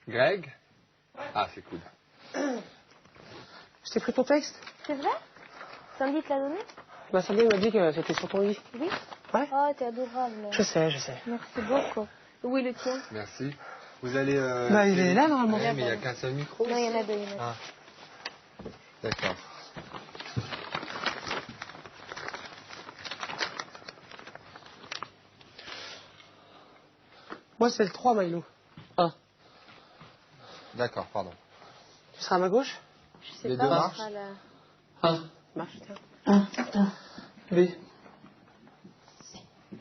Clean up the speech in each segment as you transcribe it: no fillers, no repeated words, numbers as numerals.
Greg? Ah, c'est cool. Je t'ai pris ton texte? C'est vrai? Sandy te l'a donné? Bah, Sandy m'a dit que c'était sur ton lit. Oui? Ouais. Oh, t'es adorable. Je sais, je sais. Merci beaucoup. Où est le tien? Merci. Vous allez... Bah, il est là, normalement. Ouais, mais il n'y a qu'un seul micro. Non, il y en a deux. Il y en a deux. Ah. D'accord. Moi, c'est le 3, Milo. Ah. D'accord, pardon. Tu seras à ma gauche? Je sais Les pas. deux où marchent? sera la... Ah. Marche, tiens. B.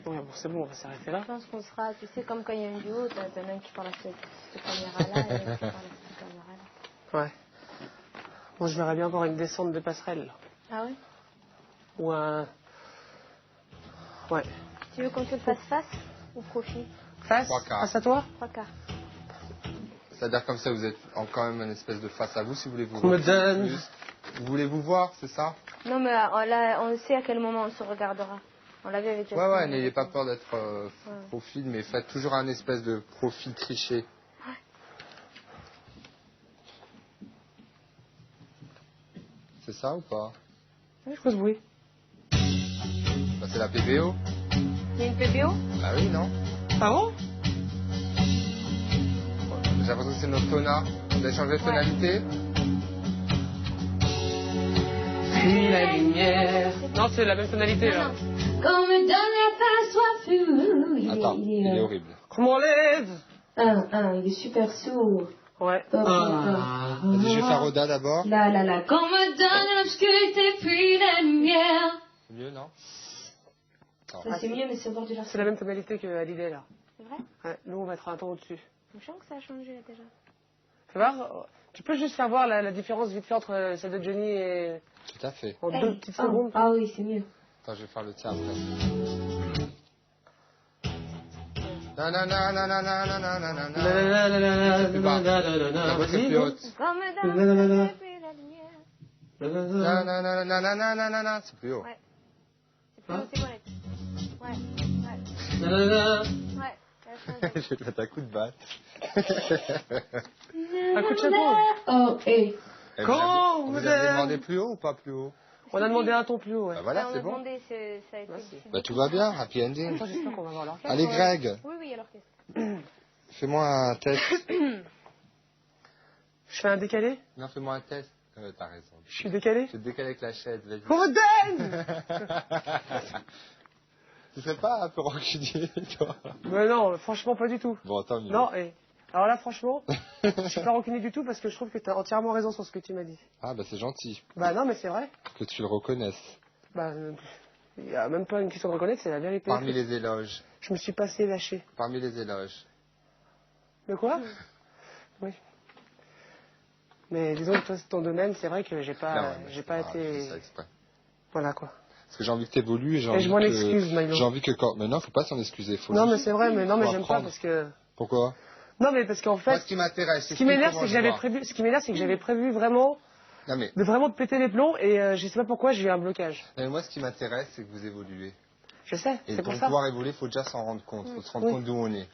Ouais, bon, c'est bon, on va s'arrêter là. Je pense qu'on sera, tu sais, comme quand il y a un duo, t'en as un qui parle à cette caméra-là et l'autre qui parle à cette caméra-là. Ouais. Moi, je verrais bien avoir une descente de passerelle. Là. Ah oui? Ou un... Ouais. Tu veux qu'on te le fasse face ou profil? Face? Trois quarts. Face à toi? 3 quarts. C'est-à-dire comme ça, vous êtes quand même une espèce de face à vous, si vous voulez vous On me voir donne. plus. Vous voulez vous voir, c'est ça? Non, mais là, on sait à quel moment on se regardera. On l'avait avec Jasmine. Ouais, n'ayez pas peur d'être profil, mais faites toujours un espèce de profil triché. C'est ça ou pas? Je pose oui. Bah, c'est la PBO. Il y a une PBO? Bah oui, non? Ah bon? J'ai l'impression que c'est notre tona. Vous avez changé de tonalité? Puis la lumière. Non, c'est la même tonalité là. Qu'on me donne pas soif. Attends, il est horrible. Comment l'aide? Il est super sourd. Ouais. Vas-y, je vais faire Oda d'abord. Qu'on me donne l'obscurité puis la lumière. C'est mieux, non? Ça c'est mieux, mais c'est au bord du C'est la même tonalité que Hallyday là. C'est vrai? Ouais, nous on va être un ton au-dessus. Je sens que ça a changé là déjà. Fais voir, tu peux juste faire voir la différence vite fait entre celle de Johnny et... Tout à fait. En 2 petites secondes. Ah oui, c'est mieux. Attends, je vais faire le tien après. Nanana. La voix c'est plus haute. Qu'on me donne l'obscurité puis la lumière. Nanana. C'est plus haut. Ouais. C'est plus haut, c'est correct. Ouais. Je vais te mettre un coup de batte. Un coup de chapeau. Oh, hey. Quand vous vous avez êtes- demandé plus haut ou pas plus haut? On a demandé un ton plus haut, ouais. Bah voilà, on c'est a bon. demandé, ça a été... Bah tout va bien, happy ending. Attends, j'espère qu'on va voir l'orchestre. Allez Greg, Oui, alors qu'est-ce fais-moi un test. Je fais un décalé? Non, fais-moi un test. T'as raison. Je suis décalé? Je te décale avec la chaise, vas-y. On me donne. Tu serais pas un peu rancunier, toi? Mais non, franchement, pas du tout. Bon, tant mieux. Non, et... Alors là, franchement, je suis pas rancunier du tout parce que je trouve que tu as entièrement raison sur ce que tu m'as dit. Ah, bah c'est gentil Bah non, mais c'est vrai. que tu le reconnaisses. Bah, il n'y a même pas une question de reconnaître, c'est la vérité. Parmi les éloges. Je me suis passé lâché. Parmi les éloges. De quoi? Oui. Mais disons que toi, c'est ton domaine, c'est vrai que j'ai pas, Ah ouais, mais j'ai c'est pas grave, je fais été... ça exprès. Voilà quoi. Parce que j'ai envie que t'évolues et j'ai Et envie je m'en que... excuse, Milo. J'ai envie que quand... Mais non, faut pas s'en excuser. Faut Non, mais juste- c'est vrai, mais non, mais faut j'aime pas apprendre. parce que... Pourquoi? Non, mais parce qu'en Moi, fait, ce qui m'intéresse, ce qui m'énerve, c'est que j'avais prévu, vraiment Non, mais... de vraiment te péter les plombs et je sais pas pourquoi j'ai eu un blocage. non, mais moi, ce qui m'intéresse, c'est que vous évoluez. Je sais, Et c'est pour pour ça. pouvoir évoluer, il faut déjà s'en rendre compte. Il faut se rendre Oui. compte d'où on est.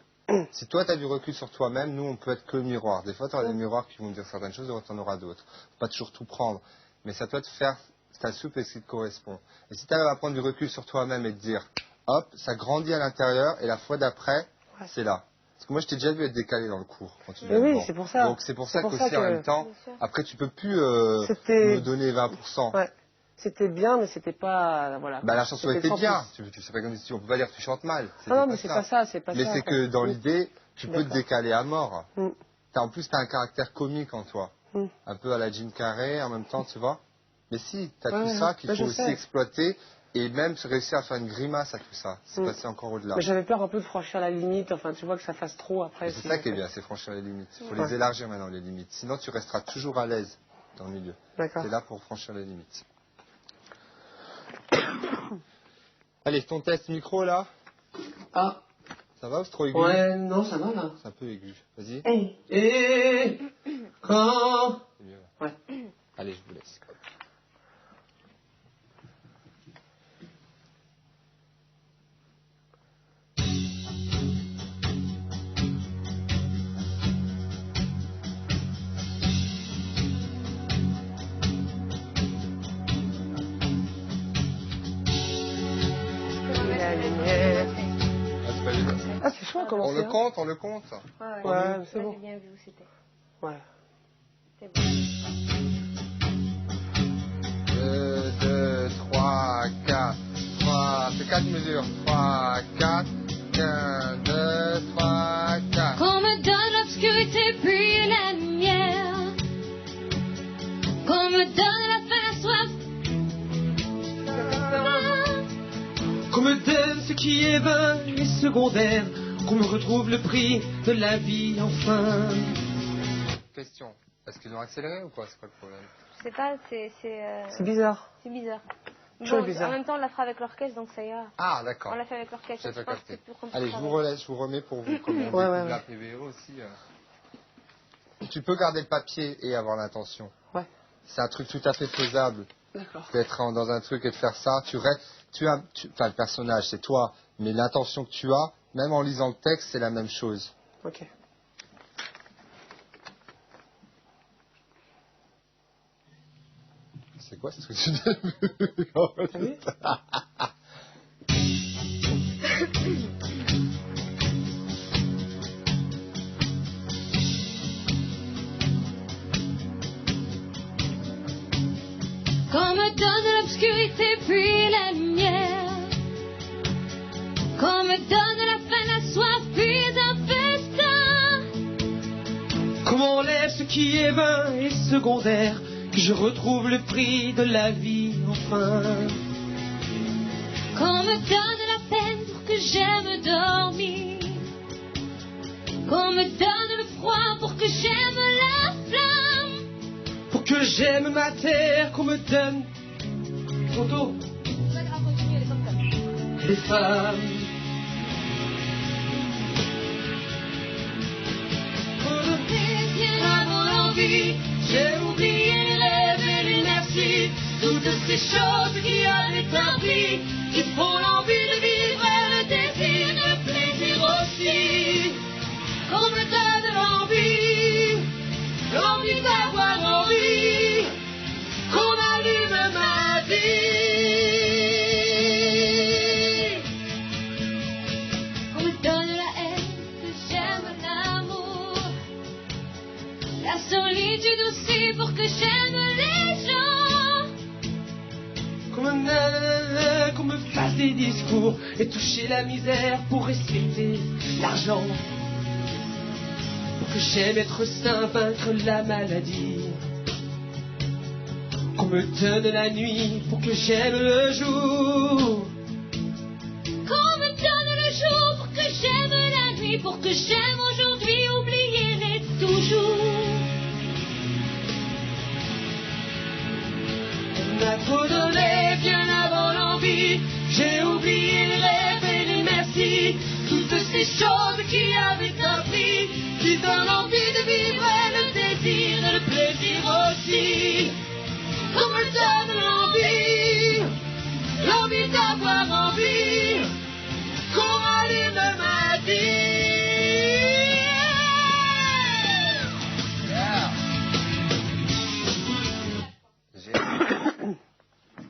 Si toi, tu as du recul sur toi-même, nous, on peut être que miroir. Des fois, tu auras des miroirs qui vont te dire certaines choses, d'autres, tu en auras d'autres. Faut pas toujours tout prendre. Mais c'est à toi de faire ta soupe et ce qui te correspond. Et si tu arrives à prendre du recul sur toi-même et te dire, hop, ça grandit à l'intérieur, et la fois d'après, Ouais. c'est là. Parce que moi, je t'ai déjà vu être décalé dans le cours. Quand tu Mais viens oui, devant. c'est pour ça. Donc, c'est pour ça C'est pour qu'aussi, ça en que- même temps, Bien sûr. après, tu peux plus C'était- me donner 20%. Ouais. C'était bien, mais c'était pas, voilà. Bah, la chanson C'était était sans bien. plus. Tu sais pas comme si on peut pas dire que tu chantes mal. Ah non, mais c'est pas ça, c'est pas Mais ça. c'est en fait. que dans Oui. l'idée, tu peux te D'accord. décaler à mort. Mm. En plus, tu as un caractère comique en toi. Mm. Un peu à la Jim Carrey en même temps, tu vois. Mais si, tu as Ouais, tout ça qu'il bah, faut je aussi sais. exploiter et même réussir à faire une grimace à tout ça. C'est Mm. passer encore au-delà. Mais j'avais peur un peu de franchir la limite, enfin, tu vois que ça fasse trop après. Et c'est si- ça qui est bien, c'est franchir les limites. Il faut Ouais. les élargir maintenant, les limites. Sinon, tu resteras toujours à l'aise dans le milieu. D'accord. C'est là pour franchir les limites. Allez, ton test micro là, Ah, ça va ou c'est trop aigu? ouais, non, ça va là. C'est un peu aigu. Vas-y. Hey. Et quand... C'est mieux. Ouais. Allez, je vous laisse. a commencé. On le compte, on le compte. Ouais, c'est Là, bon. j'ai bien vu où c'était. Ouais. C'est bon. 2, 2, 3, 4. 3, c'est 4 mesures. 3, 4. 1, 2, 3, 4. Qu'on me donne l'obscurité puis la lumière. Qu'on me donne la faim, la soif. Qu'on me donne ce qui est vain et secondaire, qu'on me retrouve le prix de la vie enfin. Question. Est-ce qu'ils ont accéléré ou quoi? C'est quoi le problème? Je sais pas, C'est bizarre. c'est bizarre. Toujours Bon, bizarre. en même temps, on la fera avec l'orchestre, donc ça ira. Ah, d'accord. On l'a fait avec l'orchestre, J'ai je pas pense que capté. c'est plus compliqué. Allez, je vous relaisse, je vous remets pour vous commander Ouais. la PVO aussi. Tu peux garder le papier et avoir l'intention. Ouais. C'est un truc tout à fait faisable. D'accord. D'être dans un truc et de faire ça. Enfin, le personnage, c'est toi, mais l'intention que tu as, même en lisant le texte, c'est la même chose. Ok. C'est quoi ce truc que tu dis? T'as vu? Qu'on me donne l'obscurité puis la lumière. Qu'on me donne la faim, la soif puis un festin. Qu'on m'enlève ce qui est vain et secondaire, que je retrouve le prix de la vie enfin. Qu'on me donne la peine pour que j'aime dormir. Qu'on me donne le froid pour que j'aime la flamme. Pour que j'aime ma terre, qu'on me donne trop tôt les femmes. Bien avant l'envie, j'ai oublié les rêves et les merci. Toutes ces choses qui avaient un prix, qui font l'envie de vivre et le désir, le plaisir aussi. Qu'on me donne l'envie, l'envie d'avoir envie, qu'on allume ma vie. Qu'on me donne la haine, que j'aime l'amour. La solitude aussi pour que j'aime les gens. Qu'on me fasse des discours et toucher la misère pour respecter l'argent. Pour que j'aime être sain, vaincre la maladie. Qu'on me donne la nuit pour que j'aime le jour. Qu'on me donne le jour pour que j'aime la nuit, pour que j'aime aujourd'hui oublier les toujours. On m'a trop donné bien avant l'envie. J'ai oublié les rêves et les merci. Toutes ces choses qui avaient un prix, qui donnent envie de vivre et le désir et le plaisir aussi. Qu'on me donne l'envie, l'envie d'avoir envie, qu'on allume ma vie. Génial.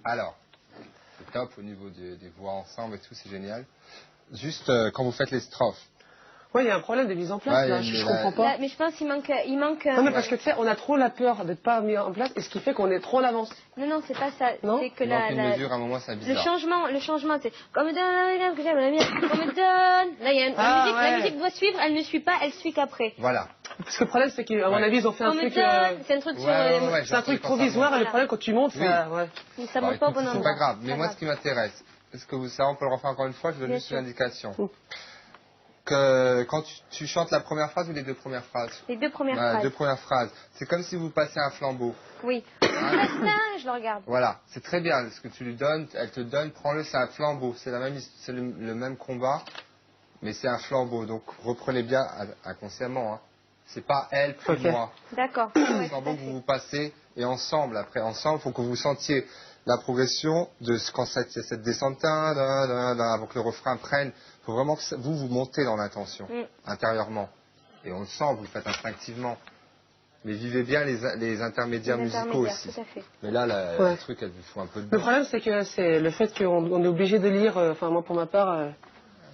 Alors, c'est top au niveau des voix ensemble et tout, c'est génial. Juste quand vous faites les strophes. Ouais, il y a un problème de mise en place, Ouais, là. il y a Je une- comprends pas. Là, mais je pense qu'il manque. Non, mais parce que tu sais, on a trop la peur d'être pas mis en place, et ce qui fait qu'on est trop en avance. Non, c'est pas ça. Non C'est que Il manque une mesure, à un moment, c'est le bizarre. changement, c'est qu'on me donne, que j'aime la mienne, qu'on me donne. Là, il y a la musique doit suivre, elle ne suit pas, elle suit qu'après. Voilà. Parce que le problème, c'est qu'à mon Ouais. avis, ils ont fait un Qu'on me truc. donne, c'est un truc sur. Ouais, C'est un truc j'entends ça, provisoire, et le Voilà. problème, quand tu montes, Oui. ça. Ouais. Ça Bah, monte pas au écoute, bon c'est endroit. pas grave. Mais Pas moi, grave. ce qui m'intéresse, est-ce que ça, on peut le refaire encore une fois? Je donne Bien juste sûr. une indication. Que quand tu chantes la première phrase ou les deux premières phrases? Les deux premières Voilà, phrases. deux premières phrases. C'est comme si vous passiez un flambeau. Oui. Là, je le regarde. Voilà, c'est très bien. Ce que tu lui donnes, elle te donne, prends-le, c'est un flambeau. C'est c'est le même combat, mais c'est un flambeau. Donc reprenez bien inconsciemment. Hein. C'est pas elle puis Ok. moi. D'accord. C'est Ouais, un flambeau tout à que fait. vous vous passez et ensemble. Après, ensemble, il faut que vous sentiez la progression de quand il y a cette descente avant que le refrain prenne. Il faut vraiment que vous montez dans l'intention intérieurement. Et on le sent, vous le faites instinctivement. Mais vivez bien les intermédiaires Les musicaux intermédiaires, aussi. tout à fait. Mais là, Ouais. le truc, elle vous fout un peu de Le bain. problème, c'est que c'est le fait qu'on est obligé de lire, enfin, moi, pour ma part,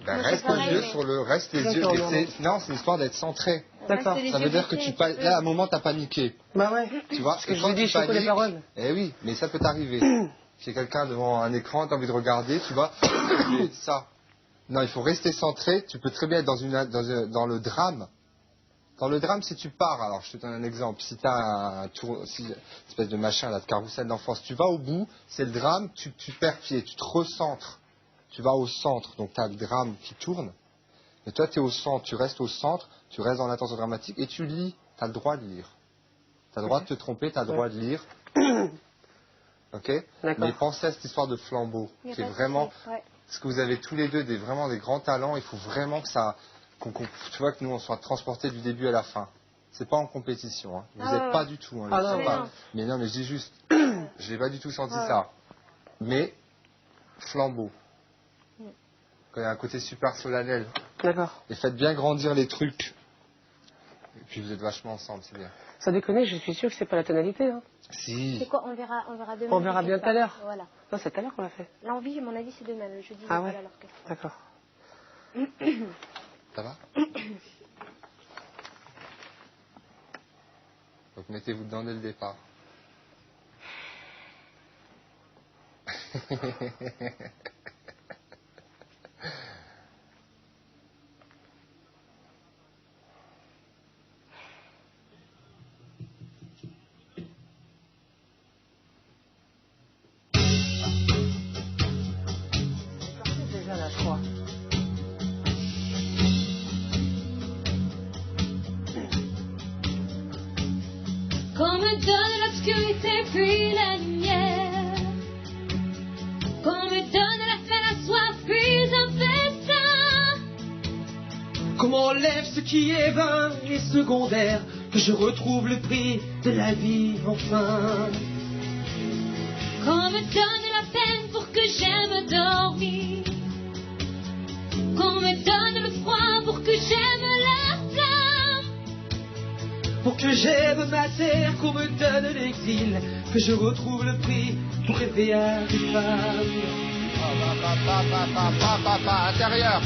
Ben, Moi, reste c'est pareil, les yeux mais- sur le reste, les yeux. D'accord, et non, non, c'est l'histoire d'être centré. D'accord. Reste les Ça yeux veut dire que baissés, tu là, à un moment, t'as paniqué. Bah ouais. Tu vois, Parce que et je quand vous dis, tu je connais les paroles. eh oui, mais ça peut t'arriver. J'ai quelqu'un devant un écran, t'as envie de regarder, tu vois, ça. Non, il faut rester centré. Tu peux très bien être dans le drame. Dans le drame, si tu pars, alors je te donne un exemple, si tu as un tour, une espèce de machin, là, de carrousel d'enfance, tu vas au bout, c'est le drame, tu perds pied, tu te recentres. Tu vas au centre, donc tu as le drame qui tourne. Mais toi, tu es au centre, tu restes au centre, tu restes dans l'intention dramatique et tu lis. Tu as le droit de lire. Tu as le droit de te tromper, tu as le droit de lire. Ok? D'accord. Mais pensez à cette histoire de flambeau, Il y a qui est pas de vraiment... souci, ouais. Parce que vous avez tous les deux vraiment des grands talents, il faut vraiment que ça... tu vois, que nous, on soit transportés du début à la fin. C'est pas en compétition, hein. Vous Ah n'êtes ouais. pas du tout, hein, Ah je sais non, pas. non. Mais non, mais je dis juste, je n'ai pas du tout senti ça. Mais, flambeau. Quand il y a un côté super solennel. D'accord. Et faites bien grandir les trucs. Et puis vous êtes vachement ensemble, c'est bien. Ça déconne, je suis sûr que c'est pas la tonalité. Hein. Si. C'est quoi? On verra demain. On verra bien tout à l'heure. Voilà. Non, c'est tout à l'heure qu'on l'a fait. L'envie, à mon avis, c'est demain, le jeudi. Ah voilà, ouais. alors que- D'accord. Ça va? Donc mettez-vous dedans dès le départ. Déjà là, je crois. Qu'on me donne l'obscurité puis la lumière. Qu'on me donne la faim, la soif puis un festin. Qu'on m'enlève ce qui est vain et secondaire, que je retrouve le prix de la vie enfin. Qu'on me donne la peine pour que j'aime dormir. Qu'on me donne le froid pour que j'aime la flamme. Pour que j'aime ma terre, qu'on me donne l'exil, que je retrouve le prix pour rêver à des femmes. Intérieur.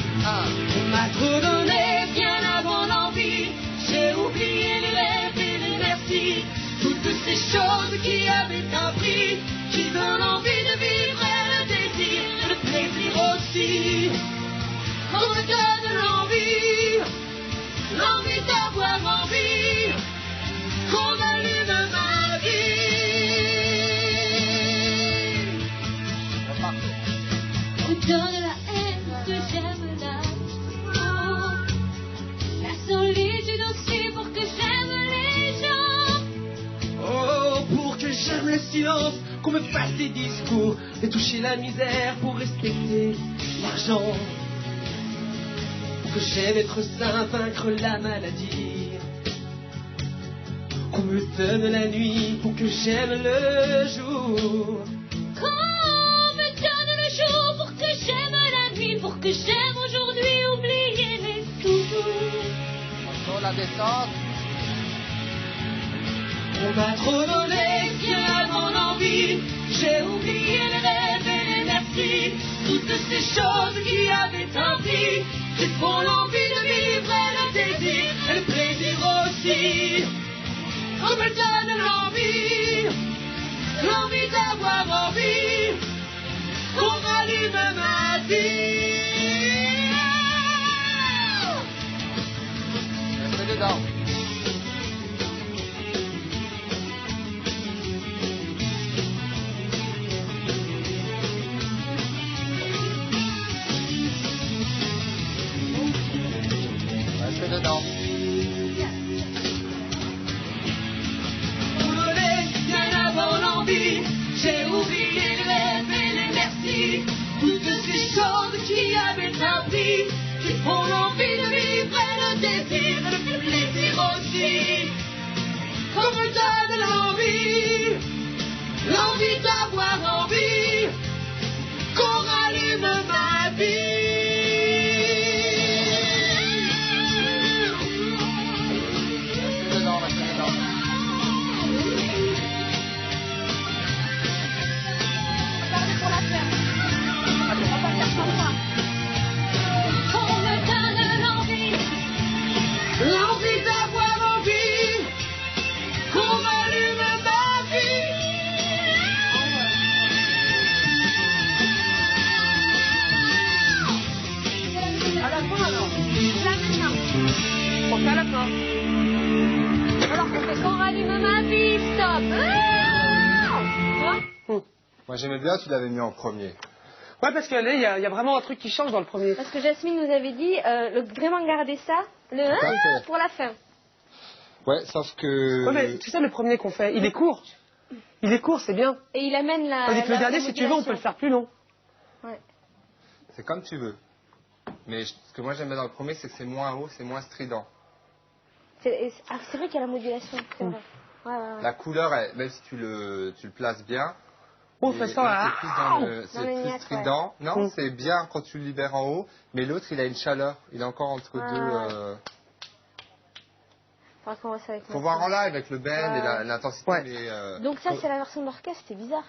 On m'a trop donné Bien avant l'envie, j'ai oublié les rêves et les merci. Toutes ces choses qui avaient un prix, qui donnent envie de vivre et le désir, et le plaisir aussi. On me donne l'envie d'avoir envie, qu'on allume ma vie. On me donne la haine que j'aime l'amour, la solitude aussi pour que j'aime les gens. Oh, pour que j'aime le silence, qu'on me fasse des discours, et toucher la misère pour respecter l'argent. Pour que j'aime être sain, vaincre la maladie. Qu'on me donne la nuit pour que j'aime le jour. Qu'on me donne le jour pour que j'aime la nuit, pour que j'aime aujourd'hui oublier les souvenirs. Sur la descente. On m'a trop donné, Bien avant l'envie, j'ai oublié les rêves et les merci. Toutes ces choses qui avaient un prix, qui font l'envie de vivre et le désir, et le plaisir aussi. On me donne l'envie d'avoir envie, qu'on rallume ma vie. Restez dedans. Restez dedans. Bien avant l'envie, j'ai oublié les rêves et les merci. Toutes ces choses qui avaient un prix, qui font l'envie de vivre et le désir, et le plaisir aussi. Qu'on me donne l'envie d'avoir envie, qu'on rallume ma vie. Restez dedans, restez dedans. Moi j'aimais bien, tu l'avais mis en premier. Ouais, parce que là, il y a vraiment un truc qui change dans le premier. Parce que Jasmine nous avait dit, vraiment garder ça, pour la fin. Ouais, sauf que... Ouais, mais tu sais, le premier qu'on fait, il est court. Il est court, c'est bien. Et il amène la... Tandis que le dernier, si tu veux, on peut le faire plus long. Ouais. C'est comme tu veux. Mais ce que moi j'aimais dans le premier, c'est que c'est moins haut, c'est moins strident. C'est vrai qu'il y a la modulation, c'est vrai. Ouais. La couleur, même si tu le places bien, On fait ça, c'est plus strident. Ouais. Non, c'est bien quand tu le libères en haut, mais l'autre, il a une chaleur. Il est encore entre deux... Faut voir en live avec le bend et l'intensité. Ouais. Mais, donc ça, c'est la version de l'orchestre, c'était bizarre.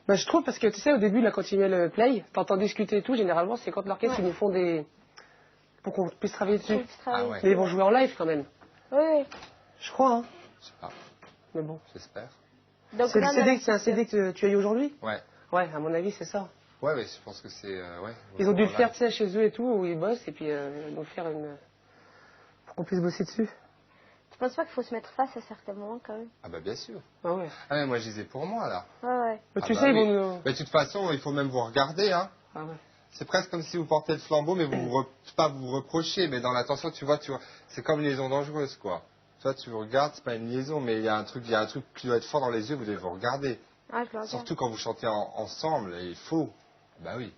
Bah, je trouve, parce que tu sais, au début, là, quand tu mets le play, t'entends discuter et tout, généralement, c'est quand l'orchestre, ils nous font des... pour qu'on puisse travailler dessus. Ouais. Mais ils vont jouer en live, quand même. Oui. Je crois, hein. Je sais pas. Mais bon. J'espère. C'est un CD que tu as eu aujourd'hui? Ouais. Ouais, à mon avis, c'est ça. Ouais, mais je pense que c'est... ouais, ils ont dû le faire, tu sais, chez eux et tout, où ils bossent, et puis ils vont faire une... pour qu'on puisse bosser dessus. Tu penses pas qu'il faut se mettre face à certains moments, quand même? Ah bah bien sûr. Ah ouais. Ah mais moi, je disais pour moi, là. Ouais. Mais tu sais, ils vont nous... Mais de toute façon, il faut même vous regarder, hein. Ah ouais. C'est presque comme si vous portez le flambeau, mais pas vous reprochez, mais dans l'attention, tu vois, c'est comme une liaison dangereuse, quoi. Toi, tu vous regardes, c'est pas une liaison, mais il y a un truc qui doit être fort dans les yeux, vous devez vous regarder. Ah, je le regarde. Surtout quand vous chantez ensemble, et il faut. Bah oui.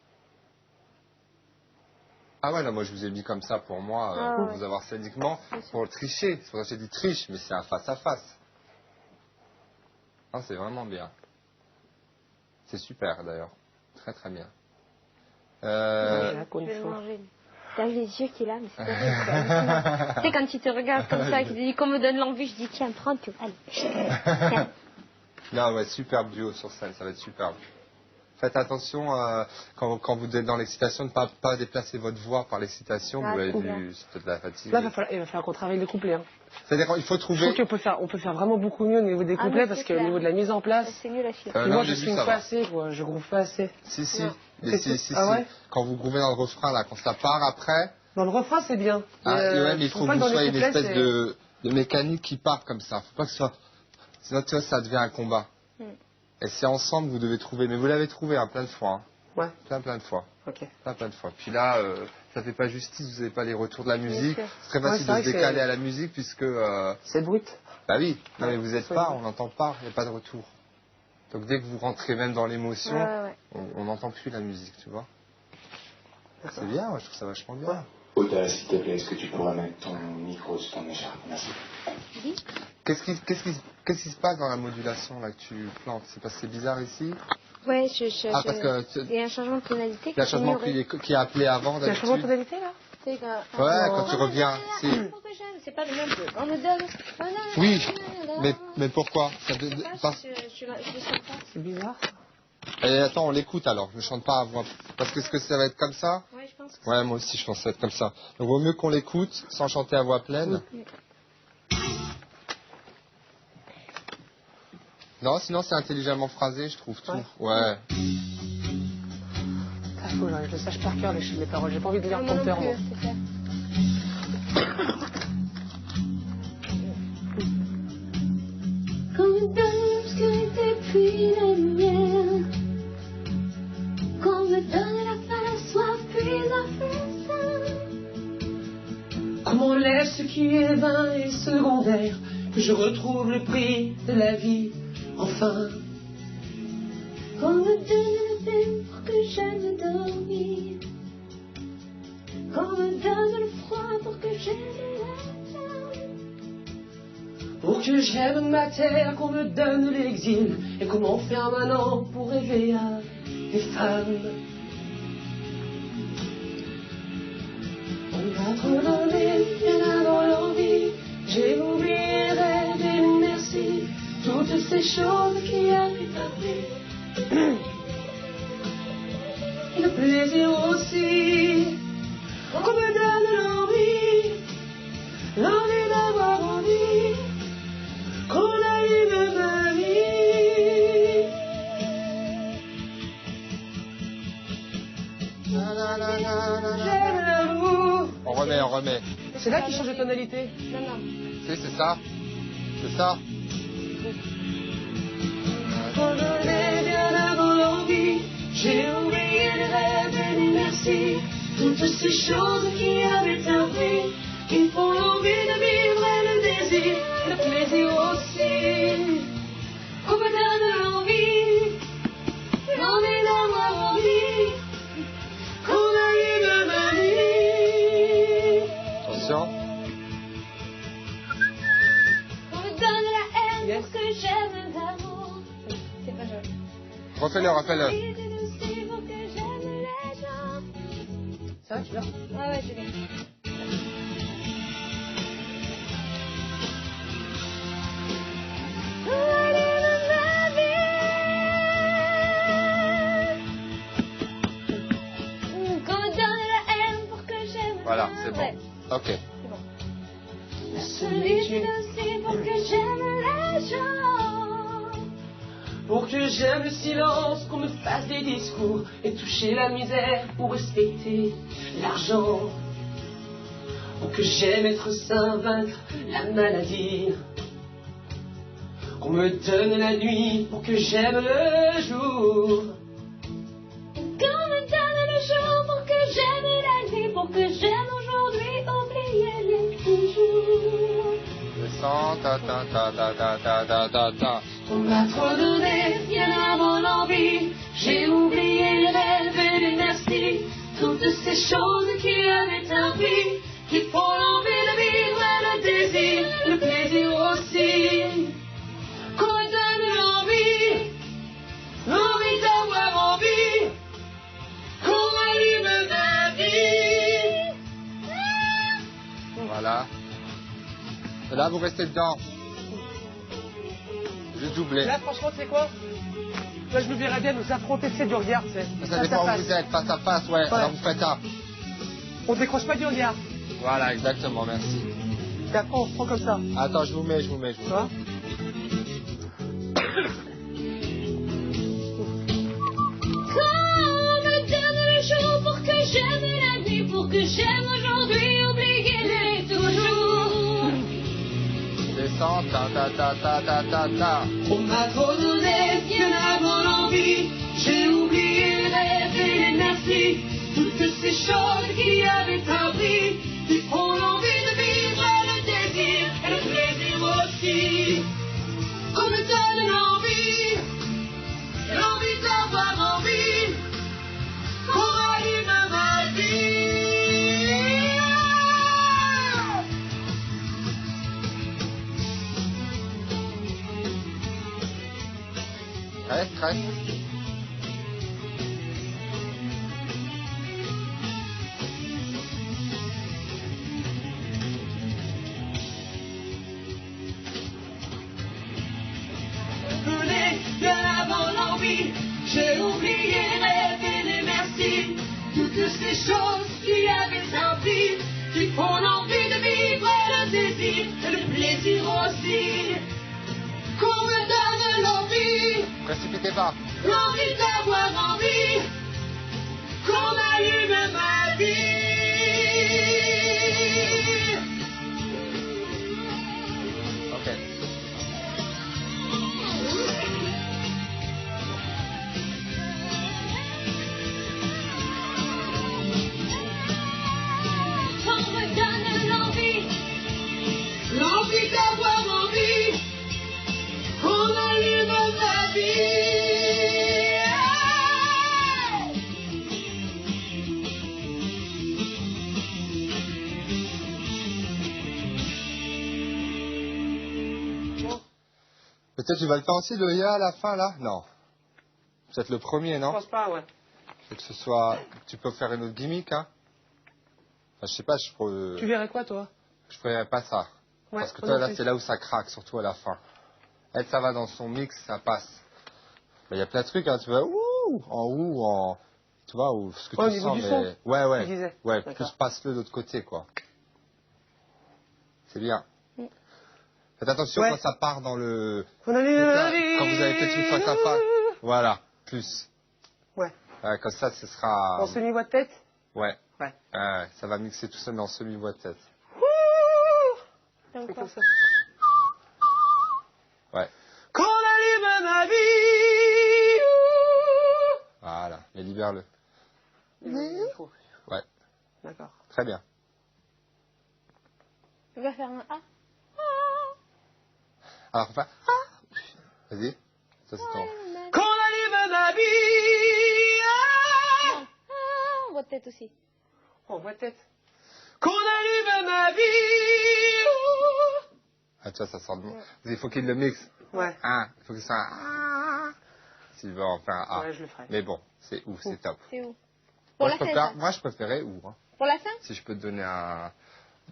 Ah ouais, là, moi, je vous ai mis comme ça pour moi, pour vous avoir sadiquement, pour le tricher. C'est pour ça que j'ai dit triche, mais c'est un face-à-face. Ah, c'est vraiment bien. C'est super, d'ailleurs. Très, très bien. Je vais le manger. T'as vu les yeux qu'il a, mais c'est terrible. Tu sais, quand il te regarde comme ça, qu'il te dit qu'on me donne l'envie, je dis tiens, prends tout. Allez. Tiens. Non, ouais, superbe duo sur scène, ça va être superbe. Faites attention quand vous êtes dans l'excitation de ne pas déplacer votre voix par l'excitation. Vous l'avez vu, c'est peut-être la fatigue. Là, il va falloir qu'on travaille les couplets. Hein. C'est-à-dire qu'il faut trouver... Je trouve qu'on peut faire vraiment beaucoup mieux au niveau des couplets, parce qu'au niveau de la mise en place... C'est mieux la fille. Moi, je swing pas assez, quoi. Je groove pas assez. Si. Mais si. Ouais. Quand vous grouvez dans le refrain, là, quand ça part après... Dans le refrain, c'est bien. Mais il faut que vous soyez une espèce de mécanique qui part comme ça. Faut pas que ce soit... Sinon, tu vois, ça devient un combat. Et c'est ensemble que vous devez trouver. Mais vous l'avez trouvé plein de fois. Hein. Ouais. Plein de fois. Ok. Plein de fois. Puis là, ça fait pas justice, vous n'avez pas les retours de la musique. C'est très facile de se que décaler à la musique puisque... C'est brut. Bah oui, non mais vous n'êtes pas, on n'entend pas, il n'y a pas de retour. Donc dès que vous rentrez même dans l'émotion, on n'entend plus la musique, tu vois. C'est bien, je trouve ça vachement bien. Oda, s'il te plaît, est-ce que tu pourras mettre ton micro sur ton écharpe? Merci. Oui. Qu'est-ce qui se passe dans la modulation là que tu plantes? C'est parce que c'est bizarre ici? Ouais, parce que il y a un changement de tonalité. Il y a un changement qui est appelé avant Il y a un changement de tonalité là? Quand tu reviens. C'est pas le même que on me donne. Oui, mais pourquoi? C'est bizarre. Et attends, on l'écoute alors, je ne chante pas à voix. Parce que est-ce que ça va être comme ça? Ouais, je pense. Ouais, moi aussi je pense que ça va être comme ça. Donc vaut mieux qu'on l'écoute sans chanter à voix pleine. Oui. Non, sinon c'est intelligemment phrasé, je trouve tout. Ouais. Faut que je le sache par cœur les paroles. J'ai pas envie de lire prompteur, moi. Comme dans l'obscurité puis la lumière, qu'on me donne la faim, la soif puis la faim. Comme on lève ce qui est vain et secondaire, que je retrouve le prix de la vie, enfin. Qu'on me donne le pain pour que j'aime dormir, qu'on me donne le froid pour que j'aime la terre. Pour que j'aime ma terre, qu'on me donne l'exil, et qu'on m'enferme un an pour rêver à des femmes. On m'a trop donné, bien avant l'envie, j'ai oublié les rêves et le merci, toutes ces choses qui avaient appris. Et le plaisir aussi, qu'on me donne l'envie d'avoir envie, qu'on allume ma vie. J'aime l'amour. On remet. C'est là qu'il change de tonalité. Non. C'est ça. C'est ça. Qu'on donnait bien avant l'envie. toutes ces choses qui avaient un prix, qui font l'envie de vivre et le désir, le plaisir aussi. Qu'on me donne l'envie d'avoir envie, qu'on allume ma vie. Attention. On me donne la haine pour que j'aime l'amour. C'est pas joli. Refais-le, refais-le. Pour que j'aime les gens. Ça va, tu l'as? Ah ouais, je l'ai. Voilà, c'est bon. Ouais. Ok. La solitude aussi pour que j'aime les gens. Pour que j'aime le silence, qu'on me fasse des discours et toucher la misère pour respecter l'argent. Pour que j'aime être sain, vaincre la maladie. Qu'on me donne la nuit pour que j'aime le jour. Qu'on me donne le jour pour que j'aime la nuit, pour que j'aime aujourd'hui oublier les toujours. Descends, ta ta ta ta ta ta ta ta ta. On m'a trop donné, bien avant l'envie. J'ai oublié les rêves et les merci. Toutes ces choses qui avaient un prix, qui font l'envie de vivre et le désir, le plaisir aussi. Qu'on me donne l'envie, l'envie d'avoir envie, qu'on allume ma vie. Voilà. Et là, vous restez dedans. Juste doubler. Là, franchement, tu sais quoi? Là, je me verrais bien nous affronter, c'est du regard, tu sais. Ça dépend où vous êtes, face à face, ouais. Alors vous faites ça. On décroche pas du regard. Voilà, exactement, merci. Et après, on se prend comme ça. Attends, je vous mets. Tu vois? Qu'on me donne le jour pour que j'aime la nuit, pour que j'aime aujourd'hui oublier les toujours. Descends, ta ta ta ta ta ta ta. On m'a trop donné, bien avant l'envie. J'ai oublié les rêves et les merci. Toutes ces choses qui avaient un prix, qui font l'envie de vivre et le désir, et le plaisir aussi. Qu'on me donne l'envie, l'envie d'avoir envie, qu'on allume ma vie. Reste, reste. Bien avant l'envie, j'ai oublié les rêves et les merci. Toutes ces choses qui avaient un prix, qui font l'envie de vivre et le désir, et le plaisir aussi. Qu'on me donne l'envie, Précipitez pas. l'envie d'avoir envie, qu'on allume ma vie. Ok. Qu'on me donne l'envie, L'envie d'avoir envie, qu'on allume ma vie. Peut-être tu vas le faire aussi, le ya à la fin, là? Non. Peut-être le premier, Je non? pense pas, ouais. Faut que ce soit... Tu peux faire une autre gimmick, hein? Enfin, je sais pas, Tu verrais quoi, toi? je ferais pas ça. Ouais, Parce que moi toi, non là, plus. c'est là où ça craque, surtout à la fin. Elle, ça va dans son mix, ça passe. Il y a plein de trucs, hein, tu vois, ouh, en... Tu vois, ou ce que Ouais, au tu niveau sens, du mais... son, Ouais, tu disais. ouais, D'accord. plus passe-le de l'autre côté, quoi. C'est bien. Faites attention Ouais. quand ça part dans le... On allume C'est ça, la vie. quand vous avez fait une fois ça part. Voilà, plus. Ouais. Comme ça, ce sera... En semi-voix de tête? Ouais. Ouais. Ça va mixer tout seul dans semi-voix de tête. comme C'est quoi. comme ça. Ouais. Qu'on allume ma vie. Voilà. Mais libère-le. Il faut. Ouais. Très bien. Tu vas faire un A. Alors, enfin... Vas-y. Ça, c'est ton... Qu'on allume ma vie. On voit tête aussi. Oh, voix tête. Qu'on allume ma vie. Ah, tu vois, ça sort de bon. Il faut qu'il le mixe. Ouais. Ah, il faut que ça... Ah. S'il veut en faire un A. Ouais, je le ferai. Mais bon, c'est ouf, c'est top. C'est où? Pour la scène, ça. Moi, je préférais ou. Hein, Pour la fin? si je peux te donner un...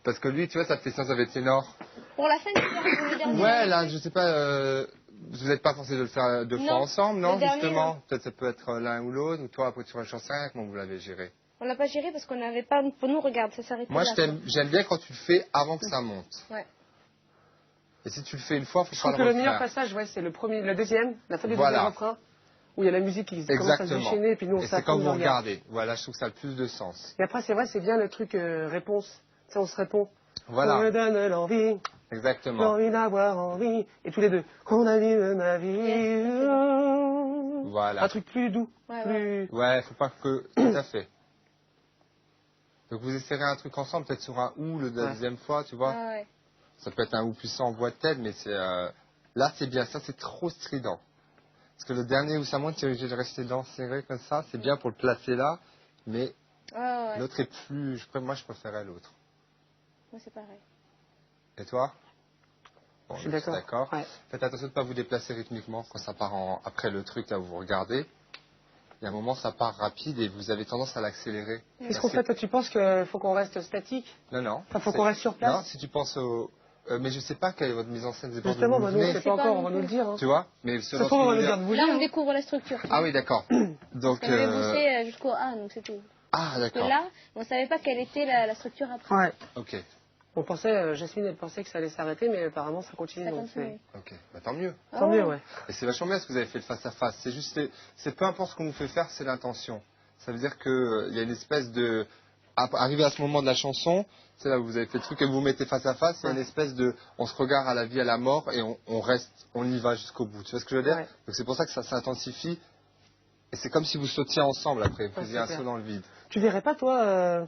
Parce que lui, tu vois, ça fait sens avec ténor. Pour la fin, tu veux le dernier? Ouais, là, je sais pas... Vous n'êtes pas censé de le faire deux fois ensemble, non, le dernier, justement non. peut-être ça peut être l'un ou l'autre, ou toi, après tu chanson, comment vous l'avez géré? On l'a pas géré parce qu'on n'avait pas... Pour nous, regarde, ça s'arrête Moi, là. j'aime bien quand tu le fais avant que ça monte. Ouais. Et si tu le fais une fois, faut Je pas trouve le que le meilleur refaire. passage, ouais, c'est le deuxième, la fin du Voilà. deuxième refrain, où il y a la musique qui commence à se Exactement. déchaîner, et puis nous on Et c'est s'accroche, quand vous on regarde. regardez. Voilà, je trouve que ça a le plus de sens. Et après, c'est vrai, c'est bien le truc réponse. Tu sais, on se répond. On me Voilà, donne l'envie, exactement. l'envie d'avoir envie. Et tous les deux, qu'on allume ma vie. Voilà. Un truc plus doux, Ouais, plus... Ouais, faut pas que... Tout à fait. Donc vous essayerez un truc ensemble, peut-être sur un ou la deuxième fois, tu vois. Ouais, ouais. Ça peut être un ou puissant en voix de tête, mais c'est... Là, c'est bien. Ça, c'est trop strident. Parce que le dernier où ça monte, tu es obligé de rester dans serré comme ça. C'est bien pour le placer là, mais Ouais. l'autre est plus... Moi, je préférais l'autre. Moi, c'est pareil. Et toi? Bon, Je suis d'accord. Ouais. Faites attention de ne pas vous déplacer rythmiquement quand ça part après le truc, là où vous regardez. Il y a un moment, ça part rapide et vous avez tendance à l'accélérer. Qu'est-ce qu'on fait, toi, tu penses qu'il faut qu'on reste statique? Non, non. Enfin, faut qu'on reste sur place? Non, si tu penses au... mais je sais pas quelle est votre mise en scène. Justement, nous, on ne sait pas encore, on va non nous le dire. Hein. Tu vois? Mais Ça se trouve, on va nous dire de bouger. Là, on hein. découvre la structure. Ah oui, d'accord. Donc... On avait bossé jusqu'au A, donc c'est tout. Ah, Parce que d'accord. là, on savait pas quelle était la structure après. Ouais. Ok, On pensait, Jasmine, elle pensait que ça allait s'arrêter, mais apparemment, ça continue. Ça donc continue. ok. Bah, tant mieux. c'est... Tant mieux, ouais. Et c'est vachement bien ce que vous avez fait le face-à-face. C'est juste, c'est peu importe ce qu'on vous fait faire, c'est l'intention. Ça veut dire qu'il y a une espèce de... Arrivé à ce moment de la chanson, c'est là où vous avez fait le truc et vous vous mettez face à face, il y a une espèce de... On se regarde à la vie, à la mort et on reste, on y va jusqu'au bout. Tu vois ce que je veux dire? Ouais. Donc c'est pour ça que ça s'intensifie. Et c'est comme si vous sautiez ensemble après, vous Ouais, faisiez c'est un clair. saut dans le vide. Tu verrais pas, toi,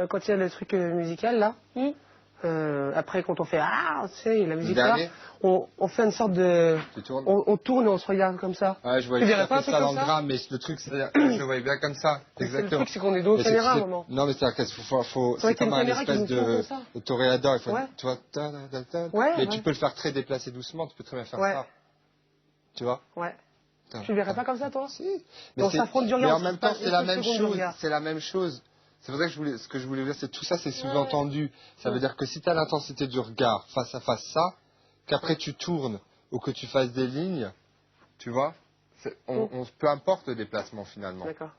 quand il y a le truc musical, là, après, quand on fait ah, tu sais, la musique là, dernier on fait une sorte de. Tu tournes? On tourne et on se regarde comme ça. Ouais, je voyais Tu verrais pas un truc ça dans comme le ça drame, mais le truc, c'est, je le voyais bien comme ça. Mais c'est le Exactement. truc, c'est qu'on est dos aux Mais caméras à un c'est- moment. Non, mais c'est-à-dire qu'il faut C'est vrai c'est qu'il y a comme une un caméra qui espèce nous tourne de comme ça. toréador. Il faut, Ouais. tu vois, mais Ouais. tu peux le faire très déplacé doucement, tu peux très bien faire Ouais. ça. Tu vois? Ouais. Tu verrais pas comme ça, toi? Si. Mais on c'est- s'affronte du mais regard, en même c'est temps, pas c'est une la seule même seconde de chose. regard. C'est la même chose. C'est pour ça que ce que je voulais dire, c'est tout ça, c'est sous-entendu. Ça veut dire que si tu as l'intensité du regard face à face ça, qu'après tu tournes ou que tu fasses des lignes, tu vois, peu importe le déplacement finalement. D'accord.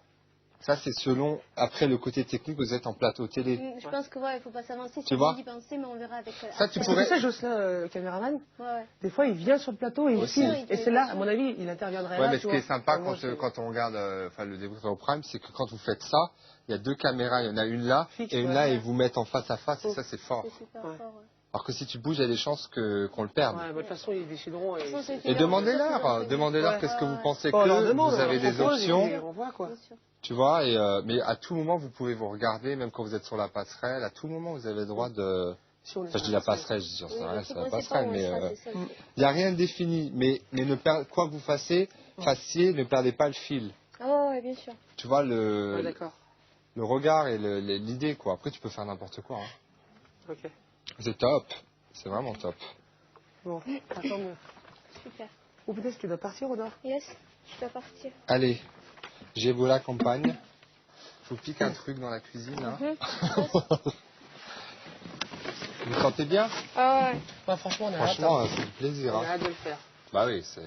Ça, c'est selon, après le côté technique, vous êtes en plateau télé. Je pense que ouais, il faut pas s'avancer. Tu C'est vois bien d'y penser, mais on verra avec. Ça, tu Parce que pourrais... tu sais, Jocelyn, le caméraman, Ouais. des fois, il vient sur le plateau et il Aussi. filme. Oui, Et c'est là, à mon avis, il interviendrait Ouais, là. mais tu ce qui est vois. sympa Moi, je- quand on regarde le débriefing au Prime, c'est que quand vous faites ça, il y a deux caméras, il y en a une là Fixe, et une ouais. là, et vous mettent en face à face, et Oh. ça, c'est fort. C'est super Ouais. fort. Ouais. Alors que si tu bouges, il y a des chances qu'on le perde. Ouais, bah, de toute façon, ils décideront. De toute façon, c'est Et demandez-leur demandez-leur qu'est-ce que vous pensez Bon, on leur que demande, vous avez on leur des propose, et options, puis on voit, quoi. Bien sûr. tu vois, mais à tout moment, vous pouvez vous regarder, même quand vous êtes sur la passerelle, à tout moment, vous avez le droit de... Si on est Enfin, je sur dis la la passerelle, je dis, j'en sais Oui, rien, mais c'est c'est la bon, c'est passerelle, pas où mais on sera, c'est ça, il n'y a rien de défini, mais quoi que vous fassiez, ne perdez pas le fil. Oh, ouais, bien sûr. Tu vois, Ouais, d'accord. le regard et l'idée, quoi. Après, tu peux faire n'importe quoi. Hein. Ok. C'est top. C'est vraiment top. Bon, attends mieux. Super. Ou peut-être que tu dois partir, Audrey. Yes, je dois partir. Allez, j'ai vous la campagne. Je vous pique un truc dans la cuisine, là. Vous le sentez bien? Ah ouais. Ouais, franchement, on a Franchement, hâte. c'est du plaisir. On a Hein. hâte de le faire. Bah oui, ça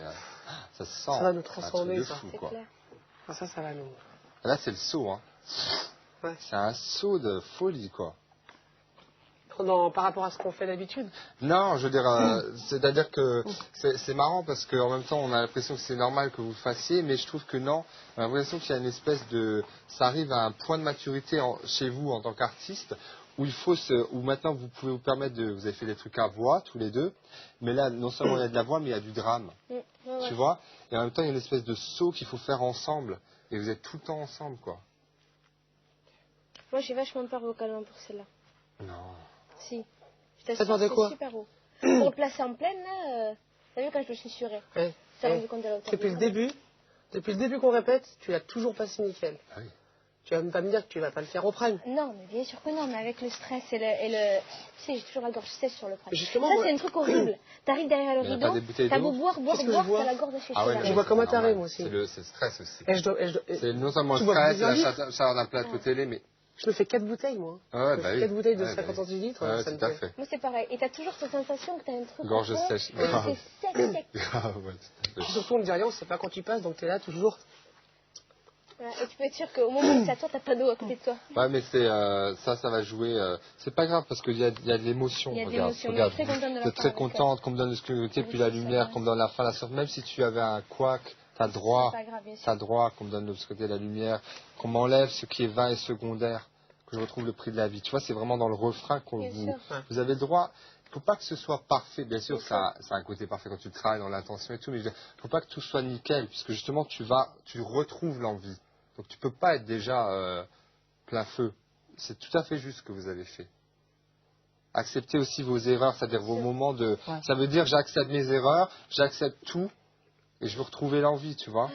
se sent. Ça va nous C'est un truc transformer, de ça. fou, C'est quoi. clair. Ah, ça va nous. Là, c'est le saut, hein. Ouais. C'est un saut de folie, quoi. Par rapport à ce qu'on fait d'habitude. Non, je veux dire, c'est-à-dire que c'est marrant parce qu'en même temps, on a l'impression que c'est normal que vous le fassiez, mais je trouve que non. On a l'impression qu'il y a une espèce de... Ça arrive à un point de maturité chez vous en tant qu'artiste où où maintenant vous pouvez vous permettre de... Vous avez fait des trucs à voix, tous les deux, mais là, non seulement il y a de la voix, mais il y a du drame. Ouais. Tu vois? Et en même temps, il y a une espèce de saut qu'il faut faire ensemble. Et vous êtes tout le temps ensemble, quoi. Moi, j'ai vachement peur vocalement pour celle-là. Non. Si. Je T'as t'assure, peur de quoi? c'est super haut. Pour le placer en pleine, là, t'as vu quand je me suis surée. Ouais. Ça rendu compte de la hauteur. Depuis le début qu'on répète, tu l'as toujours passé nickel. Ah oui. Tu vas pas me dire que tu vas pas le faire au prime. Non, mais bien sûr que non, mais avec le stress et le... Tu sais, j'ai toujours la gorge sèche sur le prime. Justement, ça, moi- c'est un truc horrible. T'arrives derrière le Mais y a pas des rideau, bouteilles t'as d'eau beau boire, Qu'est-ce que je vois t'as la gorge séchée. Ah ouais, là. mais Je vois c'est comme un normal. taré, moi aussi. C'est le stress aussi. Et C'est non seulement le Tu bois stress, plusieurs la litres chaleur d'un plateau télé, mais... je me fais 4 bouteilles, moi. Ah ouais, Je me bah fais oui. 4 bouteilles de Ouais, 50 bah oui. centilitres. Ouais, ça me tout à fait. fait. Moi, c'est pareil. Et t'as toujours cette sensation que t'as un truc Gorge au fond, sèche. et c'est sec. Grave, ouais, tout à fait. Surtout, on ne dit rien, on ne sait pas quand tu passes, donc t'es là toujours. Voilà. Et tu peux être sûr qu'au moment où ça toi, t'as pas d'eau à côté de toi. Ouais, mais c'est ça va jouer. C'est pas grave parce qu'il y a de l'émotion. Il y a de Regarde, l'émotion. regarde. Je suis très contente de la T'es très faire avec contente qu'on me donne le sécurité, Oui, puis la c'est ça, lumière, ouais. qu'on me donne la fin, la sorte. Même si tu avais un couac, t'as droit. C'est pas grave, bien sûr. T'as droit qu'on me donne l'obscurité, la lumière, qu'on m'enlève ce qui est vain et secondaire, que je retrouve le prix de la vie. Tu vois, c'est vraiment dans le refrain qu'on Bien vous, sûr. vous avez le droit. Il ne faut pas que ce soit parfait. Bien sûr, Bien ça a un côté parfait quand tu travailles dans l'intention et tout, mais il ne faut pas que tout soit nickel, puisque justement, tu retrouves l'envie. Donc, tu peux pas être déjà plein feu. C'est tout à fait juste ce que vous avez fait. Acceptez aussi vos erreurs, c'est-à-dire vos moments de... Ouais. Ça veut dire, j'accepte mes erreurs, j'accepte tout, et je veux retrouver l'envie, tu vois.